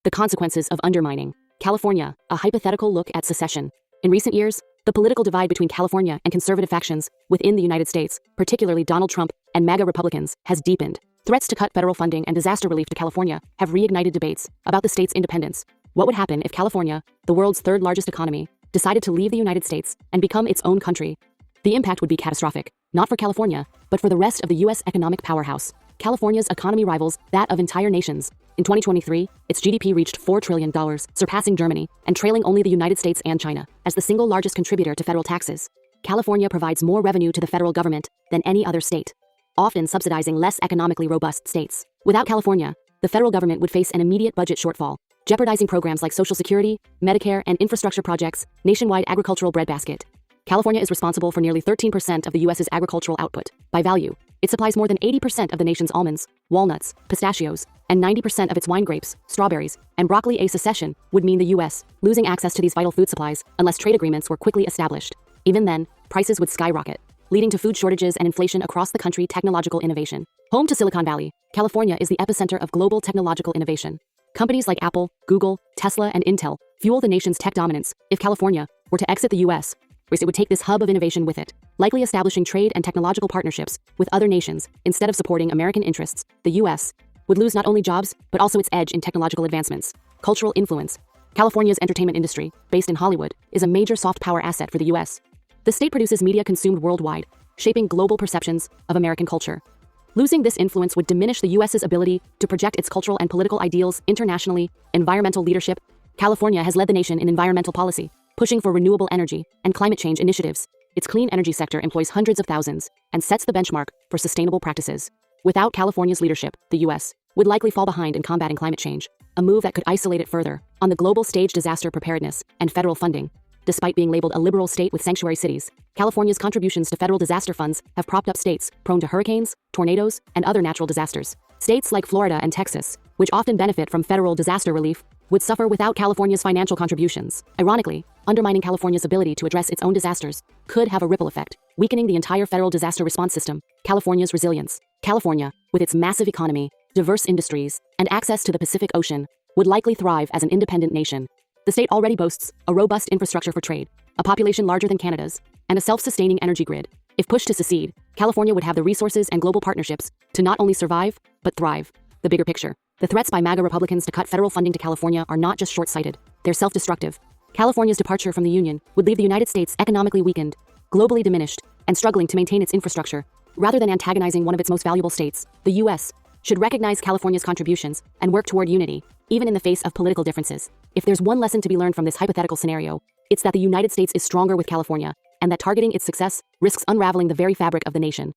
The consequences of undermining California, a hypothetical look at secession. In recent years, the political divide between California and conservative factions within the United States, particularly Donald Trump and MAGA Republicans, has deepened. Threats to cut federal funding and disaster relief to California have reignited debates about the state's independence. What would happen if California, the world's third largest economy, decided to leave the United States and become its own country? The impact would be catastrophic, not for California, but for the rest of the U.S. economic powerhouse. California's economy rivals that of entire nations. In 2023, its GDP reached $4 trillion, surpassing Germany and trailing only the United States and China as the single largest contributor to federal taxes. California provides more revenue to the federal government than any other state, often subsidizing less economically robust states. Without California, the federal government would face an immediate budget shortfall, jeopardizing programs like Social Security, Medicare, and infrastructure projects, nationwide agricultural breadbasket. California is responsible for nearly 13% of the U.S.'s agricultural output. By value, it supplies more than 80% of the nation's almonds, walnuts, pistachios, and 90% of its wine grapes, strawberries, and broccoli. A secession would mean the U.S. losing access to these vital food supplies unless trade agreements were quickly established. Even then, prices would skyrocket, leading to food shortages and inflation across the country. Technological innovation. Home to Silicon Valley, California is the epicenter of global technological innovation. Companies like Apple, Google, Tesla, and Intel fuel the nation's tech dominance. If California were to exit the U.S., it would take this hub of innovation with it, likely establishing trade and technological partnerships with other nations instead of supporting American interests. The U.S. would lose not only jobs, but also its edge in technological advancements. Cultural influence. California's entertainment industry, based in Hollywood, is a major soft power asset for the U.S. The state produces media consumed worldwide, shaping global perceptions of American culture. Losing this influence would diminish the U.S.'s ability to project its cultural and political ideals internationally. Environmental leadership. California has led the nation in environmental policy, pushing for renewable energy and climate change initiatives. Its clean energy sector employs hundreds of thousands and sets the benchmark for sustainable practices. Without California's leadership, the U.S. would likely fall behind in combating climate change, a move that could isolate it further on the global stage. Disaster preparedness and federal funding. Despite being labeled a liberal state with sanctuary cities, California's contributions to federal disaster funds have propped up states prone to hurricanes, tornadoes, and other natural disasters. States like Florida and Texas, which often benefit from federal disaster relief, would suffer without California's financial contributions. Ironically, undermining California's ability to address its own disasters could have a ripple effect, weakening the entire federal disaster response system. California's resilience. California, with its massive economy, diverse industries, and access to the Pacific Ocean, would likely thrive as an independent nation. The state already boasts a robust infrastructure for trade, a population larger than Canada's, and a self-sustaining energy grid. If pushed to secede, California would have the resources and global partnerships to not only survive, but thrive. The bigger picture. The threats by MAGA Republicans to cut federal funding to California are not just short-sighted, they're self-destructive. California's departure from the Union would leave the United States economically weakened, globally diminished, and struggling to maintain its infrastructure. Rather than antagonizing one of its most valuable states, the U.S. should recognize California's contributions and work toward unity, even in the face of political differences. If there's one lesson to be learned from this hypothetical scenario, it's that the United States is stronger with California, and that targeting its success risks unraveling the very fabric of the nation.